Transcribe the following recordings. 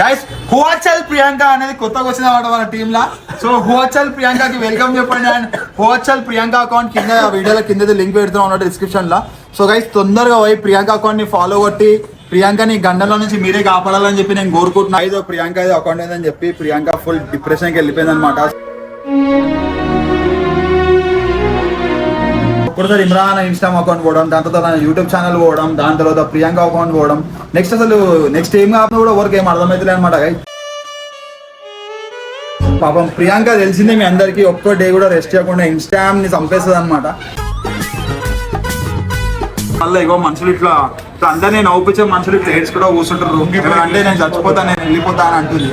Guys హువాచల్ ప్రియాంక అనేది కొత్తగా వచ్చిన మన టీమ్ లా. సో హువాచల్ ప్రియాంకకి వెల్కమ్ చెప్పండి. అండ్ హువాచల్ ప్రియాంక అకౌంట్ కింద వీడియోలో కింద లింక్ పెడుతున్నాం అన్నట్టు డిస్క్రిప్షన్ లా. సో గైస్ తొందరగా పోయి ప్రియాంక అకౌంట్ ని ఫాలో కొట్టి ప్రియాంకని గండలో నుంచి మీరే కాపాడాలని చెప్పి నేను కోరుకుంటున్నా. ఐదో ప్రియాంక అకౌంట్ ఏందని చెప్పి ప్రియాంక ఫుల్ డిప్రెషన్కి వెళ్ళిపోయింది అనమాట. ఒకసారి ఇమ్రాన్ ఇన్స్టాగ్రామ్ అకౌంట్ పోవడం, దాని తర్వాత యూట్యూబ్ ఛానల్ పోవడం, దాని తర్వాత ప్రియాంక అకౌంట్ పోవడం, నెక్స్ట్ ఏం కాకుండా కూడా ఎవరికి ఏం అర్థమవుతుంది అనమాట. పాపం ప్రియాంక తెలిసిందే మీ అందరికి, ఒక్క డే కూడా రెస్ట్ చేయకుండా ఇన్స్టాగ్రామ్ ని చంపేస్తుంది అనమాట. మళ్ళీ ఇగో మనుషులు ఇట్లా అందరినీ నవ్వుపించే మనుషులు ఇట్లా ఏడ్స్ కూడా కూర్చుంటారు. అంటే నేను చచ్చిపోతాను, నేను వెళ్ళిపోతాను అంటుంది.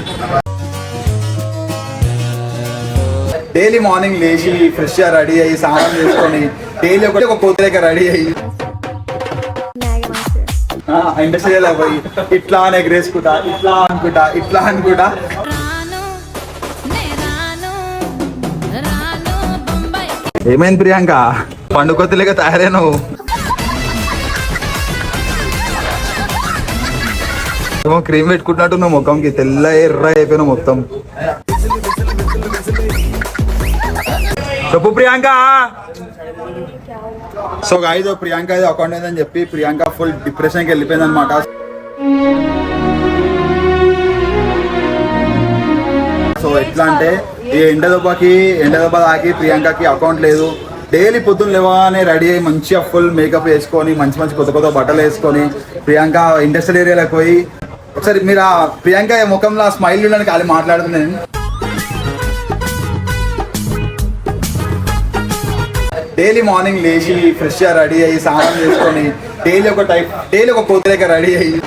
డైలీ మార్నింగ్ లేచి ఫ్రెష్ గా రెడీ అయ్యి స్నానం చేసుకొని డైలీ ఒక కోతిలేక రెడీ అయ్యి ఇండస్ట్రియల్ పోయి ఇట్లా ఎగరేసుకుంటా, ఇట్లా అనుకుంటా ఏమైంది ప్రియాంక పండు కొత్తలేక తయారే నువ్వు? ఏమో క్రీమ్ పెట్టుకుంటున్నట్టు నువ్వు ముఖంకి తెల్ల ఎర్ర అయిపోయినావు మొత్తం. చెప్పు Priyanka. So guys Priyanka account ఏందని చెప్పి ప్రియాంక ఫుల్ డిప్రెషన్కి వెళ్ళిపోయింది అనమాట. సో ఎట్లా అంటే ఈ ఎండ దెబ్బ తాకి ప్రియాంకకి అకౌంట్ లేదు. డైలీ పొద్దున్న లేవగానే రెడీ అయ్యి మంచిగా ఫుల్ మేకప్ వేసుకొని మంచి కొత్త బట్టలు వేసుకొని ప్రియాంక ఇండస్ట్రియల్ ఏరియాలోకి పోయి ఒకసారి మీరు ఆ ప్రియాంక ముఖంలో స్మైల్ ఉండడానికి ఖాళీ మాట్లాడుతున్నాను. డైలీ మార్నింగ్ లేచి ఫ్రెష్ గా రెడీ అయ్యి స్నానం చేసుకొని డైలీ ఒక కోతిలేక రెడీ అయ్యి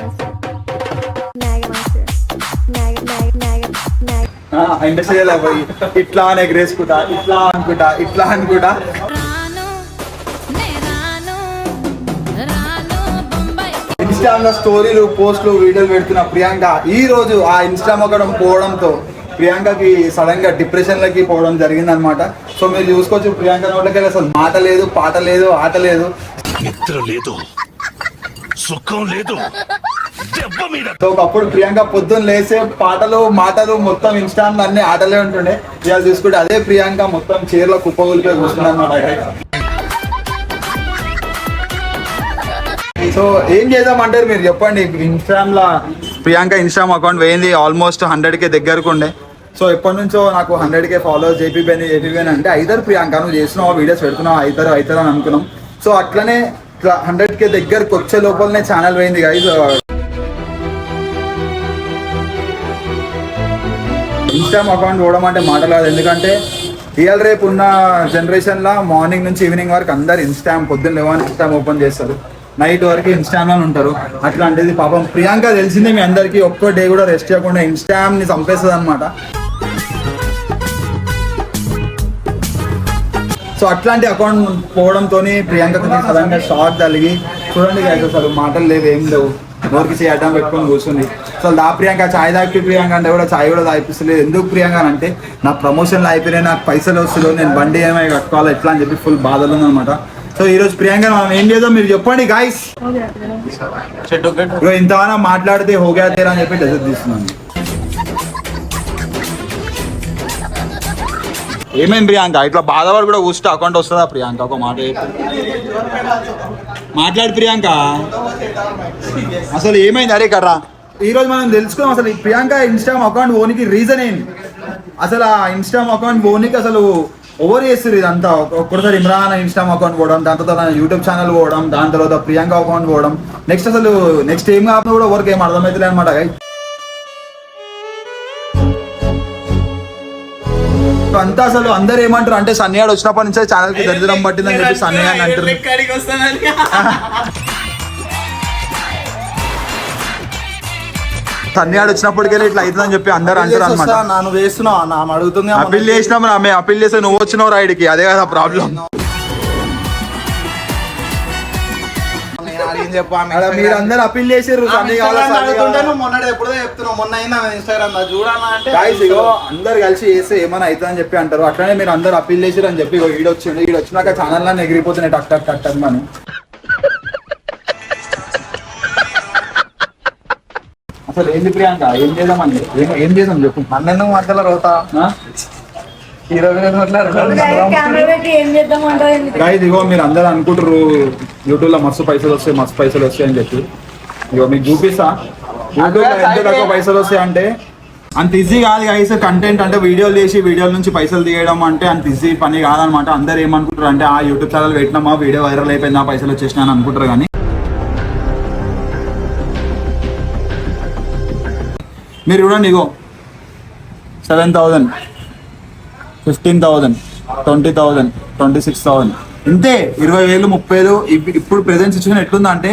ఇండస్ట్రియల్ పోయి ఇట్లా ఎగరేసుకుంటా, ఇట్లా అనుకుంటా ఇన్స్టాగ్రామ్ లో స్టోరీలు పోస్టులు వీడియోలు పెడుతున్న ప్రియాంక ఈ రోజు ఆ ఇన్స్టాగ్రామ్ అక్కడ పోవడంతో ప్రియాంకకి సడన్ గా డిప్రెషన్ లకి పోవడం జరిగింది అనమాట. సో మీరు చూసుకోవచ్చు ప్రియాంక నోట్లకి అసలు మాట లేదు, పాట లేదు, ఆట లేదు, నిద్ర లేదు, సుఖం లేదు. సో ఒకప్పుడు ప్రియాంక పొద్దున్న లేసే మాటలు మొత్తం ఇన్స్టాగ్రామ్ లో అన్ని ఆటలే ఉంటుండే. ఇవాళ చూసుకుంటే అదే ప్రియాంక మొత్తం చీరలో కుప్పగొలిపోయి కూర్చుంది అనమాట. సో ఏం చేద్దామంటారు మీరు చెప్పండి. ఇన్స్టాగ్రామ్ లో ప్రియాంక ఇన్స్టాగ్రామ్ అకౌంట్ వేయింది ఆల్మోస్ట్ 100K దగ్గరకు ఉండే. సో ఎప్పటి నుంచో నాకు 100K ఫాలోవర్స్ ఏపీబీ అంటే ఐదర్ ప్రియాంక నువ్వు చేస్తున్నావు వీడియోస్ పెడుతున్నావు అవుతారు అని అనుకున్నాం. సో అట్లనే 100K దగ్గరకు వచ్చే లోపలనే ఛానల్ పోయింది గైస్. ఇన్స్టాగ్రామ్ అకౌంట్ పోవడం అంటే మాటలేదు. ఎందుకంటే రియల్ రేపు ఉన్న జనరేషన్లో మార్నింగ్ నుంచి ఈవినింగ్ వరకు అందరు ఇన్స్టాగ్రామ్ పొద్దున్న లేవని ఇన్స్టాగ్రామ్ ఓపెన్ చేస్తారు, నైట్ వరకు ఇన్స్టాగ్రామ్ ఉంటారు. అట్లాంటిది పాపం ప్రియాంక తెలిసిందే మీ అందరికి, ఒక్క డే కూడా రెస్ట్ చేయకుండా ఇన్స్టాగ్రామ్ ని చంపేస్తుంది అనమాట. సో అట్లాంటి అకౌంట్ పోవడంతో ప్రియాంకకి సడన్ గా షాక్ కలిగి చూడండి అసలు మాటలు లేవు, ఏం లేవు, నోరికి చేయడం పెట్టుకొని కూర్చుంది. సో ఆ ప్రియాంక చాయ్ తాగి ప్రియాంక అంటే కూడా చాయ్ కూడా తాగిపిస్తలేదు. ఎందుకు ప్రియాంక అంటే నా ప్రమోషన్లు అయిపోయినాయి, నాకు పైసలు వస్తలేదు, నేను బండి ఏమైనా కట్టుకోవాలి ఎట్లా అని చెప్పి ఫుల్ బాధలు ఉందన్నమాట. సో ఈ రోజు ప్రియాంక మనం ఏం చేద్దాం మీరు చెప్పండి గాయస్. ఇంతగానో మాట్లాడితే హోగా తేరా అని చెప్పి డెజర్ట్ తీస్తున్నాను. ఏమేమి ప్రియాంక ఇట్లా బాధపడి కూడా కూర్చుంటే అకౌంట్ వస్తుందా ప్రియాంక? ఒక మాట మాట్లాడు ప్రియాంక, అసలు ఏమైంది? అరే కర్రా ఈ రోజు మనం తెలుసుకున్నాం అసలు ఈ ప్రియాంక ఇన్స్టాగ్రామ్ అకౌంట్ ఓనికి రీజన్ ఏంటి, అసలు ఆ ఇన్స్టాగ్రామ్ అకౌంట్ ఓనికి అసలు ఓవర్ చేస్తారు ఇదంతా. ఒక్కసారి ఇమ్రాన్ ఇన్స్టాగ్రామ్ అకౌంట్ పోవడం, దాని తర్వాత యూట్యూబ్ ఛానల్ పోవడం, దాని తర్వాత ప్రియాంక అకౌంట్ పోవడం, నెక్స్ట్ ఏం కాకుండా కూడా ఎవరికి ఏం అర్థమవుతుంది అనమాట. అంతా అసలు అందరు ఏమంటారు అంటే సన్నియాడు వచ్చినప్పటి నుంచే ఛానల్ కి దరిద్రం పట్టిందని చెప్పి సన్నియాన్ని అంటారు. సన్నియాడు వచ్చినప్పటికెళ్ళి ఇట్లా అవుతుందని చెప్పి అందరు అంటారు అనమాట. నన్ను వేస్తున్నావు అడుగుతుంది, అప్పీల్ చేసినాం ఆమె అప్పీల్ చేస్తే నువ్వు వచ్చినావు రైడ్కి, అదే కదా ప్రాబ్లం. మీరు అందరు అప్పీల్ చేసారు అందరు కలిసి చేస్తే ఏమైనా అవుతుందని చెప్పి అంటారు. అట్లనే మీరు అందరు అప్పీల్ చేసారు అని చెప్పి ఈడొచ్చినాక ఛానల్ అన్నీ ఎగిరిపోతున్నాయి టక్ టక్ టక్ టక్ అని. అసలు ఏంది ప్రియాంక, ఏం చేద్దామని, ఏం చేద్దాం చెప్పు. నన్నెందుకు మధ్యలో రోతా ఆ? హీరో గైస్ ఇగో మీరు అందరూ అనుకుంటారు యూట్యూబ్ లో మస్తు పైసలు వస్తాయి అని చెప్పి. ఇగో మీకు చూపిస్తా యూట్యూబ్ లో ఎంత తక్కువ పైసలు వస్తాయి అంటే అంత ఈజీ కాదు గైస్. కంటెంట్ అంటే వీడియోలు చేసి వీడియోల నుంచి పైసలు తీయడం అంటే అంత ఈజీ పని కాదనమాట. అందరు ఏమనుకుంటారు అంటే ఆ యూట్యూబ్ ఛానల్ పెట్టినామా, వీడియో వైరల్ అయిపోయిందా, పైసలు వచ్చేసినా అని అనుకుంటారు. కానీ మీరు చూడండి ఇగో 7,000, 15,000, 20,000, 26,000 ఇంతే. 20,000, 30,000. ఇప్పుడు ప్రెజెంట్ సిచ్యువేషన్ ఎట్లుందా అంటే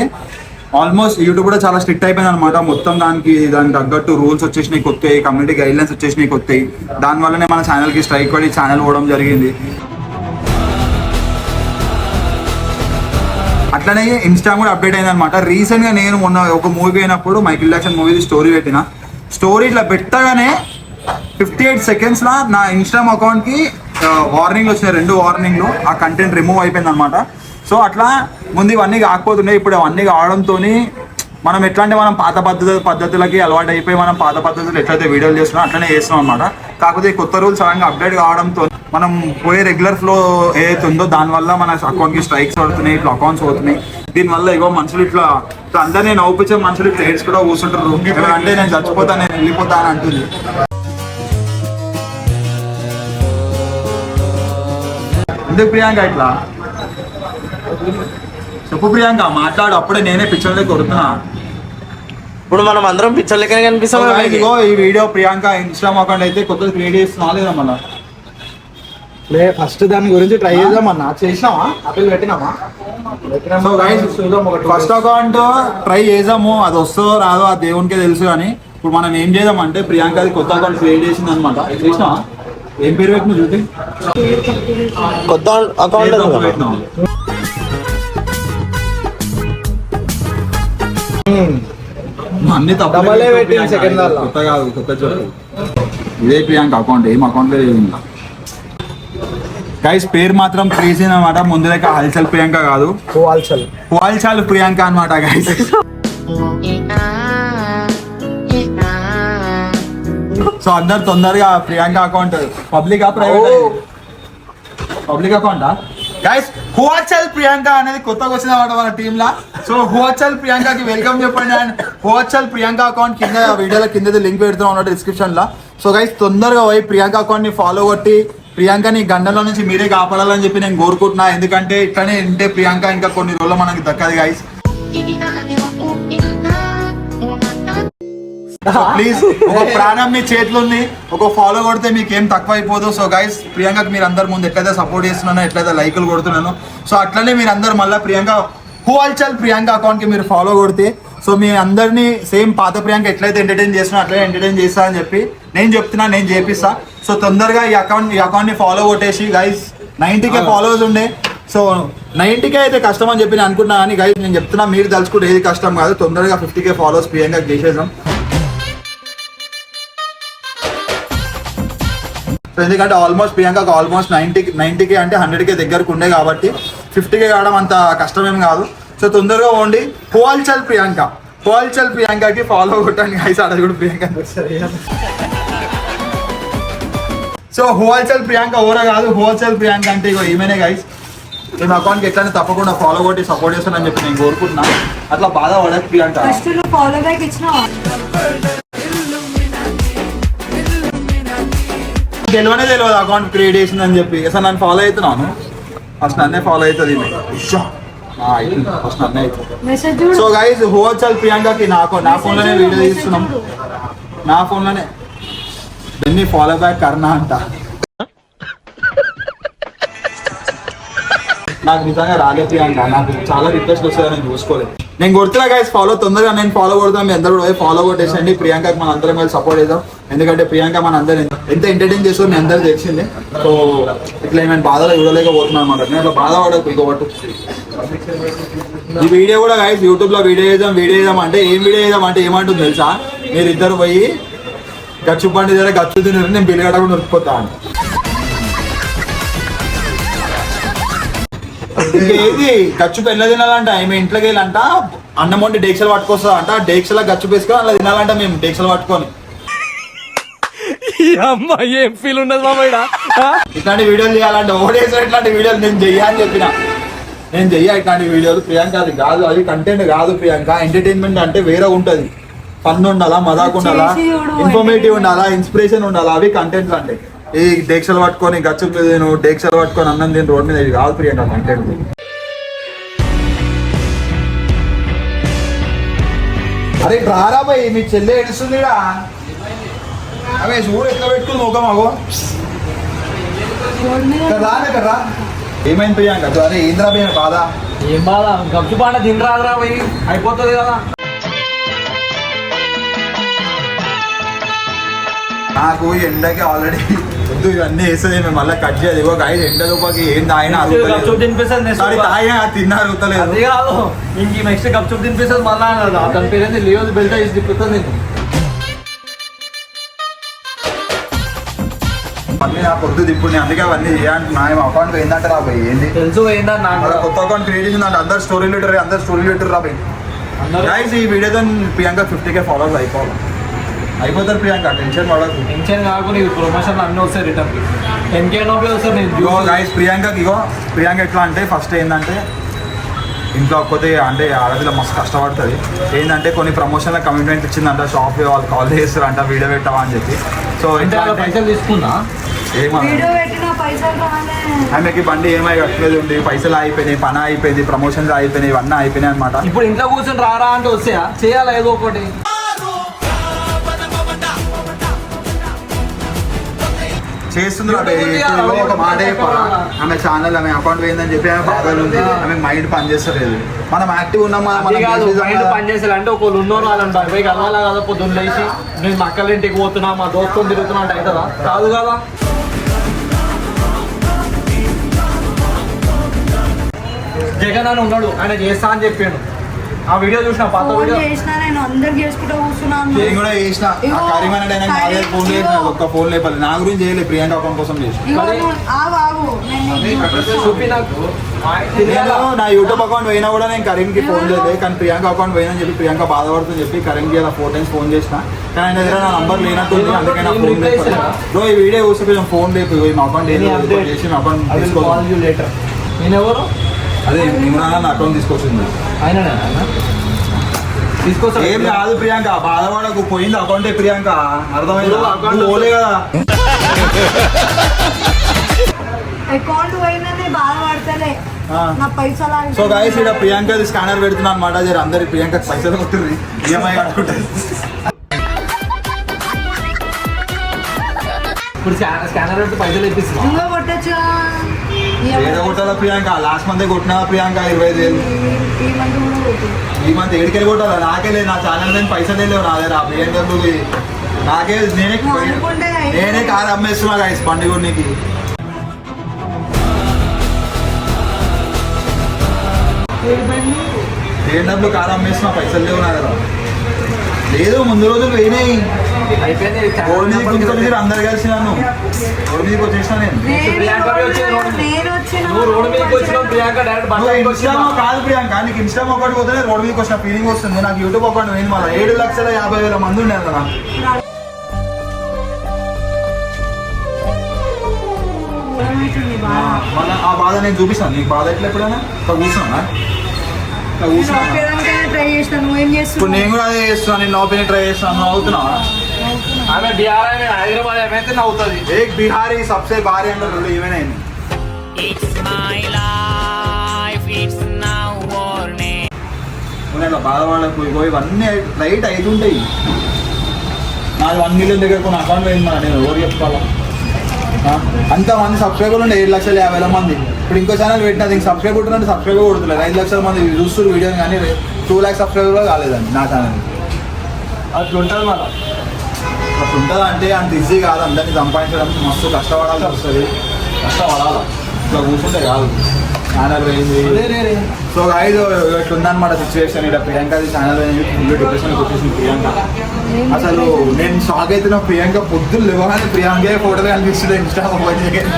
ఆల్మోస్ట్ యూట్యూబ్ కూడా చాలా స్ట్రిక్ట్ అయిపోయింది అనమాట. మొత్తం దానికి తగ్గట్టు రూల్స్ వచ్చేసినాయి కొత్తవి, కమ్యూనిటీ గైడ్ లైన్స్ వచ్చేసినాయి కొత్తవి. దానివల్లనే మన ఛానల్కి స్ట్రైక్ పడి ఛానల్ పోవడం జరిగింది. అట్లనే ఇన్స్టా కూడా అప్డేట్ అయింది అనమాట. రీసెంట్గా నేను మొన్న ఒక మూవీ అయినప్పుడు మైకిల్ జాక్సన్ మూవీది స్టోరీ పెట్టిన. స్టోరీ ఇట్లా పెట్టగానే 58 సెకండ్స్లో నా ఇన్స్టాగ్రామ్ అకౌంట్కి వార్నింగ్లు వచ్చినాయి, 2 వార్నింగ్లు. ఆ కంటెంట్ రిమూవ్ అయిపోయింది అనమాట. సో అట్లా ముందు ఇవన్నీ కాకపోతున్నాయి, ఇప్పుడు అవన్నీ కావడంతో మనం ఎట్లా అంటే మనం పాత పద్ధతులకి అలవాటు అయిపోయి మనం పాత పద్ధతులు ఎట్లయితే వీడియోలు చేస్తున్నాం అట్లనే చేస్తున్నాం అనమాట. కాకపోతే కొత్త రూల్స్ సడన్గా అప్డేట్ కావడంతో మనం పోయే రెగ్యులర్ ఫ్లో ఏదైతే ఉందో దానివల్ల మన అకౌంట్కి స్ట్రైక్స్ పడుతున్నాయి, ఇట్లా అకౌంట్స్ అవుతున్నాయి. దీనివల్ల ఇగో మనుషులు ఇట్లా అందరినీ నవ్వుపించే మనుషులు ఇట్లా ఏడ్స్ కూడా కూర్చుంటారు. అంటే నేను చచ్చిపోతాను, నేను వెళ్ళిపోతా అని అంటుంది. ఎందుకు ప్రియాంక ఇట్లా చెప్పు ప్రియాంక, మాట్లాడు. అప్పుడే నేనే పిక్చర్లో కొడుతున్నా. ఇప్పుడు మనం అందరం పిక్చర్ లెక్క కనిపిస్తాం. ఇగో ఈ వీడియో ప్రియాంక ఇన్స్టాగ్రామ్ అకౌంట్ అయితే కొత్తది క్రియేట్ చేస్తున్నా లేదా మళ్ళా ఫస్ట్ దాని గురించి ట్రై చేద్దామన్నా. చేసినావా? అప్పుడు పెట్టినామా? ఫస్ట్ అకౌంట్ ట్రై చేద్దాము, అది వస్తుందో రాదో ఆ దేవునికే తెలుసు. కానీ ఇప్పుడు మనం ఏం చేద్దామంటే ప్రియాంక కొత్త అకౌంట్ క్రియేట్ చేసింది అనమాట. చేసినావా? ఏం పేరు పెట్టినా చూసి కొత్త అకౌంట్ పెట్టినావు. అన్ని డబలే పెట్టింది సెకండ్ దానిలో. కొత్త కాదు, కొత్త చెప్పు. ఇదే ప్రియాంక అకౌంట్, ఏం అకౌంట్ లేదు ఇంకా. గైస్ పేరు మాత్రం క్రేజీ అనమాట. ముందు లెక్క హల్చల్ ప్రియాంక కాదు, హువాల్చల్ ప్రియాంక అనమాట గైస్. సో అందరు తొందరగా Priyanka account public private, public అకౌంటా గైస్? హువాచల్ ప్రియాంక అనేది కొత్తగా వచ్చింది అన్నమాట మన టీమ్ లా. సో హువాచల్ ప్రియాంకకి వెల్కమ్ చెప్పండి. అండ్ హువాచల్ ప్రియాంక అకౌంట్ కింద వీడియోలో కింద లింక్ పెడుతున్నాం అన్నమాట డిస్క్రిప్షన్ లో. సో గైస్ తొందరగా పోయి ప్రియాంక అకౌంట్ ని ఫాలో కొట్టి ప్రియాంకని గండంలో నుంచి మీరే కాపాడాలని చెప్పి నేను కోరుకుంటున్నా. ఎందుకంటే ఇట్లానే ఉంటే ప్రియాంక ఇంకా కొన్ని రోజులు మనకి దక్కదు గైస్. ప్లీజ్ ఒక ప్రాణం మీ చేతిలో ఉంది, ఒక ఫాలో కొడితే మీకు ఏం తక్కువ అయిపోదు. సో గైస్ ప్రియాంకకి మీరు అందరు ముందు ఎట్లయితే సపోర్ట్ చేస్తున్నానో, ఎట్లయితే లైకులు కొడుతున్నానో, సో అట్లనే మీరు అందరు మళ్ళీ ప్రియాంక హువాల్చల్ ప్రియాంక అకౌంట్కి మీరు ఫాలో కొడితే సో మీ అందరినీ సేమ్ పాత ప్రియాంక ఎట్లయితే ఎంటర్టైన్ చేస్తున్నా అట్లనే ఎంటర్టైన్ చేస్తా అని చెప్పి నేను చెప్తున్నా, నేను చేపిస్తా. సో తొందరగా ఈ అకౌంట్ని ఫాలో కొట్టేసి గైస్ 90K ఫాలోవర్స్ ఉండే. సో 90K అయితే కష్టం అని చెప్పి నేను అనుకున్నా. కానీ గైస్ నేను చెప్తున్నా, మీరు తలుచుకుంటే ఏది కష్టం కాదు. తొందరగా 50K ఫాలోవర్స్ ప్రియాంకకి చేసేద్దాం. సో ఎందుకంటే ఆల్మోస్ట్ ప్రియాంకకు ఆల్మోస్ట్ 90K అంటే 100K దగ్గరకు ఉండే కాబట్టి 50K కావడం అంత కష్టమేం కాదు. సో తొందరగా పోండి. హువాల్చల్ ప్రియాంకకి ఫాలో కొట్టండి గైస్. అక్కడ కూడా ప్రియాంక. సో హువాల్చల్ ప్రియాంక ఓరా కాదు, హువాల్చల్ ప్రియాంక అంటే ఇగో ఈమెనే గైస్. నేను అకౌంట్కి ఎట్లయినా తప్పకుండా ఫాలో కొట్టి సపోర్ట్ చేస్తానని చెప్పి నేను కోరుకుంటున్నా. అట్లా బాధ పడదు ప్రియాంక. తెలియదు అకౌంట్ క్రియేట్ చేసిందని చెప్పి. అసలు నన్ను ఫాలో అవుతున్నాను, ఫస్ట్ నన్నే ఫాలో అవుతుంది. ఫస్ట్ నన్నే అవుతుంది. సో గైస్ హువాల్చల్ ప్రియాంకకి నా ఫోన్లోనే వీడియో తీస్తున్నాం, నా ఫోన్లోనే. దాన్ని ఫాలో బ్యాక్ కర్నా అంట. నాకు నిజంగా రాలే ప్రియాంక, నాకు చాలా రిక్వెస్ట్ వస్తుంది, నేను చూసుకోలేదు. నేను కొడుతున్నా గైస్ ఫాలో, తొందరగా నేను ఫాలో కొడతాను. మీ అందరూ పోయి ఫాలో కొట్టేసండి. ప్రియాంకకి మన అందరం కలిసి సపోర్ట్ చేద్దాం. ఎందుకంటే ప్రియాంక మన అందరు ఎంత ఎంటర్టైన్ చేస్తారో మీ అందరూ తెలిసిందే. సో ఇట్లా నేను బాధలో చూడలేకపోతున్నాను అనమాట. నేను అట్లా బాధపడకు ఇంకొకటి. ఈ వీడియో కూడా గైస్ యూట్యూబ్లో వీడియో చేద్దాం అంటే ఏం వీడియో చేద్దాం అంటే ఏమంటుంది తెలుసా? మీరు ఇద్దరు పోయి గచ్చు పండి దగ్గర గచ్చు తిన్నారు, నేను బిల్లుగడ్డ కూడా ఉరికిపోతాను. ఏది గచ్చు పెళ్ళ తినాలంట, ఏమి ఇంట్లోకి వెళ్ళంట అన్నం వండి డేక్షలు పట్టుకొస్తా అంట, డేక్షల గచ్చు పేసుకొని అలా తినాలంట మేము డేక్షలు పట్టుకొని. ఏం ఫీల్ ఉండదు మామయ్య. ఇట్లాంటి వీడియోలు చేయాలంటే ఓడేసిన ఇట్లాంటి వీడియోలు నేను చెయ్యా అని చెప్పిన. నేను చెయ్యా ఇట్లాంటి వీడియోలు. ప్రియాంక అది కాదు, అది కంటెంట్ కాదు ప్రియాంక. ఎంటర్టైన్మెంట్ అంటే వేరే ఉంటది. ఫన్ ఉండాలా, మజాక్ ఉండాలా, ఇన్ఫర్మేటివ్ ఉండాలా, ఇన్స్పిరేషన్ ఉండాలా, అవి కంటెంట్స్ అంటే. ఈ డేక్షలు పట్టుకొని గచ్చు నేను డేక్షలు పట్టుకొని అన్నం తిని రోడ్ మీద ఇది కాదు ప్రియాంక కంటెంట్. అరే రారా భయ్, మీ చెల్లె ఏడుస్తుందిరా. అవే చూడు ఎట్లా పెట్టుకుంది ముఖం అగో. రారా ఏమైంది ప్రియాంక? అరే ఏంద్రా భయ బాధ? ఏం బాధ? గప్పు పాట తినరాదురా పోయి అయిపోతుంది కదా. నాకు ఎండకి ఆల్రెడీ వద్దు ఇవన్నీ వేస్తుంది, మేము మళ్ళీ కట్ చేయాలి. ఇగో గైస్ ఎండ రూపాయకి ఏం తాగినా తిన్నా అరుగుతలేదు. అది కాదు, ఇంక నెక్స్ట్ గప్చుప్ తినిపిస్తుంది మళ్ళా. దాని పేరు లియో బెల్ట్ వేసి తిప్పుతుంది నేను. అన్నీ నా పొద్దు తిప్పుడు, అందుకే అవన్నీ చేయాలంటున్నా. అకౌంట్ ఏంటంటే రాబోయ్ ఏంది తెలుసు ఏంటని నాకు కొత్త అకౌంట్ క్రియేట్ చేసిందంటే అందరు స్టోరీ లీటర్ రాబోయ్. గైస్ ఈ వీడియోతో ప్రియాంక 50K ఫాలోవర్స్ అయిపోతారు ప్రియాంక, టెన్షన్ పడదు. టెన్షన్ కాకుండా ఇది ప్రమోషన్ అన్నీ వస్తాయి రిటర్న్ 10K వస్తారు. ఇగో గైస్ ప్రియాంక ఎట్లా అంటే ఫస్ట్ ఏంటంటే ఇంట్లో ఒక్కతే అంటే ఆడపిల్ల మస్తు కష్టపడుతుంది. ఏంటంటే కొన్ని ప్రమోషన్ల కమిట్మెంట్ ఇచ్చిందంట, షాప్ వాళ్ళు కాల్ చేస్తారంట వీడియో పెట్టావా అని చెప్పి. సో పైసలు తీసుకున్నా ఆమెకి బండి ఏమై కట్టలేదు ఉంది, పైసలు అయిపోయినాయి, పని అయిపోయింది, ప్రమోషన్స్ అయిపోయినాయి, ఇవన్నీ అయిపోయినాయి అనమాట. ఇప్పుడు ఇంట్లో కూర్చొని రారా అంటే వస్తాయా? చేయాలా ఏదో ఒకటి. చేస్తుంది ఒక మాట ఆమె ఛానల్ ఆమె అకౌంట్ పోయిందని చెప్పి ఆమె బాధలు ఉంది, ఆమె మైండ్ పని చేస్తలేదు. మనం యాక్టివ్ ఉన్నామా పని చేసేది అంటే ఒకళ్ళు ఉన్నోరు వాళ్ళని బయటకి వెళ్ళాలా కదా. పొద్దున్న లేచి నేను మా అక్కల ఇంటికి పోతున్నా, మా దోస్తులు తిరుగుతున్నా అంటే అవుతుందా? కాదు కదా. జగన్ అని ఉన్నాడు, ఆయన చేస్తా అని చెప్పాను. ఆ వీడియో చూసిన పాత వీడియో నేను అందరికి చేసుకుంటూ కూర్చున్నాను. నేను కూడా చేసిన ఒక్క ఫోన్ లేపాలి నా గురించి చేయలేదు, ప్రియాంక అకౌంట్ కోసం చేసి. నా యూట్యూబ్ అకౌంట్ పోయినా కూడా నేను కరీంకి ఫోన్ చేయలేదు, కానీ ప్రియాంక అకౌంట్ పోయినా చెప్పి ప్రియాంక బాధపడుతుంది చెప్పి కరీంకి అలా 4 times ఫోన్ చేసిన. కానీ ఆయన దగ్గర నా నంబర్ లేనట్టుంది, అందుకే నా ఫోన్ లేదు. బ్రో ఈ వీడియో చూస్తే కొంచెం ఫోన్ లేదు, మా అకౌంట్ చేసి మా అకౌంట్ తీసుకోవాలి. నేను ఎవరు? అదే ఇమ్రాన్ నా అకౌంట్ తీసుకొచ్చింది. ఏం కాదు ప్రియాంక, బాధపడకు, పోయింది అకౌంటే ప్రియాంక, అర్థమైంది పోలే కదా. అకౌంట్ పోయిందని బాధపడతలే నా పైసలు. సో గైస్ ఇక్కడ ప్రియాంక స్కానర్ పెడుతున్నా అనమాట, జర అందరికి ప్రియాంక పైసలు కొట్టుంది, ఈఎంఐ కట్టుకుంటుంది. ఇప్పుడు స్కానర్ పెట్టి పైసలు ఇప్పిస్తున్నా. ఇంకా కొట్టచ్చు ఏదో కొట్టాలా ప్రియాంక? లాస్ట్ మంత్ కొట్టినా ప్రియాంక 25,000. ఈ మంత్ ఏడికెళ్ళి కొట్టాలా? నాకే లేదు, నా ఛానల్ నేను పైసలు లేవు నా దగ్గర. BMW నాకే నేనే కారు అమ్మేస్తున్నా గైస్ బండి కొన్నికి. BMW కారు అమ్మేస్తున్నా, పైసలు లేవు నా దగ్గర. లేదు ముందు రోజులు పోయినాయి, రోడ్ మీద కూర్చొని అందరు కలిసి నన్ను రోడ్ మీదకి వచ్చేసిన. కాదు ప్రియాంక, నీకు ఇన్స్టామ్ ఒకటి పోతే రోడ్ మీదకి వచ్చిన ఫీలింగ్ వస్తుంది. నాకు యూట్యూబ్ అకౌంట్ పోయింది, మళ్ళీ 7,50,000 మంది ఉండేది కదా. మళ్ళీ ఆ బాధ నేను చూపిస్తాను నీకు. బాధ ఎట్లా ఎప్పుడైనా ఇట్లా కూర్చున్నా ఇప్పుడు నేను కూడా అదే చేస్తున్నా, నేను నవ్వుని ట్రై చేస్తున్నాను. నువ్వు అవుతున్నావా? ఆమె బిహార్ హైదరాబాద్ ఏమైతే నవ్వుతుంది. ఏక్ బిహారీ సబ్సే భారీ అంటారు ఏమైనా. ఇట్లా బాధపడకు, ఇవన్నీ రైట్ అవుతుంటాయి. నాది 1 million దగ్గర కొన్ని అకౌంట్ పోయింది మన, నేను ఎవరు చెప్పుకోవాలా? అంతమంది సబ్స్క్రైబర్లు ఉండే 7,50,000 మంది. ఇప్పుడు ఇంకో ఛానల్ పెట్టినా దీనికి సబ్స్క్రైబ్ కొట్టినట్టు సబ్స్క్రైబర్ కొడుతున్నారు. 5 లక్షల మంది చూస్తున్నారు వీడియోని, కానీ 2 lakhs సబ్స్క్రైబర్ కూడా కాలేదండి నా ఛానల్. అట్లా ఉంటుంది మన. అట్లా ఉంటుంది అంటే అంత ఈజీ కాదు, అందరినీ సంపాదించడానికి మస్తు కష్టపడాల్సి వస్తుంది. కష్టపడాలి, ఇట్లా కూర్చుంటే కాదు. ఛానల్ పోయింది. సో గైస్ ఇట్లా ఉందన్నమాట సిచ్యువేషన్. ఇక్కడ ప్రియాంకది ఛానల్ ఫుల్ డిప్రెషన్ వచ్చేసింది ప్రియాంక. అసలు నేను షాక్ అవుతున్నా. ప్రియాంక పొద్దులు లేవగానే ప్రియాంకే ఫోటోలు కనిపిస్తుంది ఇన్స్టా ఓపెన్ చేయగానే.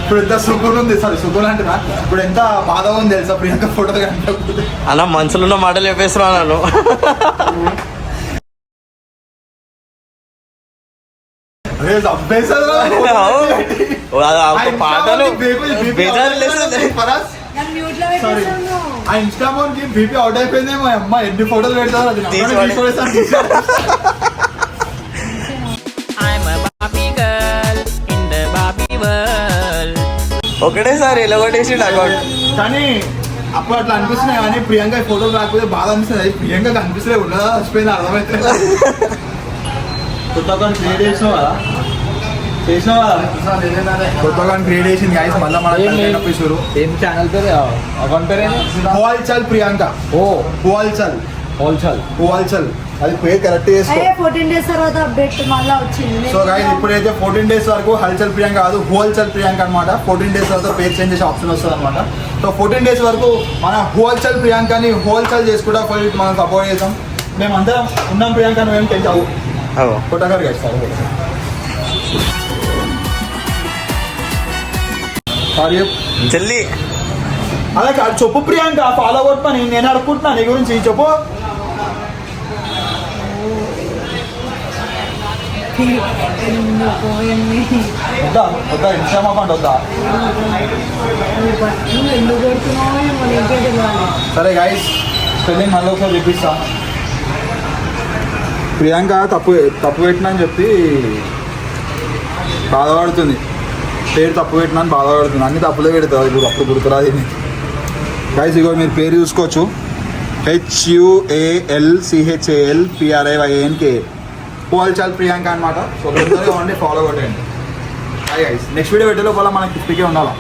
ఇప్పుడు ఎంత సుకూన్ ఉంది, సారీ సుకూన్ అంటున్నా, ఇప్పుడు ఎంత బాధగా ఉంది తెలుసా ప్రియాంక ఫోటో కనిపించకపోతే. అన్న మనసులో ఉన్న మాటలు చెప్పేస్తున్నా నన్ను. అరే చంపేశారు రా. పాటలు బేజారు లేదు. నన్ను మ్యూట్ లో Sorry. పెట్టేసాను. ఆ ఇన్స్టాగ్రామ్ కి బీపీ అవుట్ అయిపోయిందేమో అమ్మ, ఎన్ని ఫోటోలు పెడతారు అది I'm a Barbie girl in the Barbie world. ఒకటేసారి ఇలా కొట్టేసిండు అకౌంట్. కానీ అప్పుడు అట్లా అనిపిస్తున్నాయి, కానీ ప్రియాంక ఫోటోలు రాకపోతే బాధ అనిపిస్తుంది. అది ప్రియాంక కనిపిస్తే ఉన్నదా చచ్చిపోయింది అర్థమైతే. కొత్త అకౌంట్ క్రియేట్ చేసినావు కదా, చేసినావు కదా కొత్త అకౌంట్ క్రియేట్ చేసింది గైస్. మళ్ళీ మన ఎపిసోడ్ ఏం ఛానల్ పేరు అకౌంట్ పేరు ఏంటి? హోల్చల్ ప్రియాంక. ఓ హోల్చల్ హోల్చల్. హోల్చల్ అది పేరు కరెక్ట్ చేసుకో. అయ్యే 14 days తర్వాత అప్డేట్ మళ్ళీ వచ్చింది. సో గైస్ ఇప్పుడైతే 14 days వరకు హల్చల్ ప్రియాంక కాదు, హోల్చల్ ప్రియాంక అనమాట. 14 days తర్వాత పేరు చేంజ్ చేసే ఆప్షన్ వస్తుంది అనమాట. సో 14 days వరకు మన హోల్చల్ ప్రియాంకని హోల్చల్ చేసుకుంటా మనం సపోర్ట్ చేసాం. మేము అందరం ఉన్నాం ప్రియాంక, నువ్వేం తెచ్చావు కొట్టగారు గైస్. సారీ జల్లి అలా కాదు, చెప్పు ప్రియాంక, ఫాలో కొట్టమని నేను అడుగుకుంటున్నా నీ గురించి, చెప్పు. వద్దా వద్దా ఇన్స్టామ్ అకౌంట్ వద్దా? నువ్వు ఎందుకు కొడుతున్నావో ఏమో నీకే తెలియాలి. సరే గైస్ స్పెల్లింగ్ మళ్ళీ ఒకసారి చూపిస్తా. ప్రియాంక తప్పు తప్పు పెట్టినా అని చెప్పి బాధపడుతుంది, పేరు తప్పు పెట్టినా అని బాధపడుతుంది. అన్ని తప్పులే పెడతావు ఇప్పుడు, అప్పుడు గుర్తురాదు. గైస్ ఇగో మీరు పేరు చూసుకోవచ్చు, HUALCHALPRIYANK హోల్చల్ ప్రియాంక అనమాట. సో ఫాలో కొట్టండి. గైస్ నెక్స్ట్ వీడియో పెట్టే లోపల మనకి 50K ఉండాలి.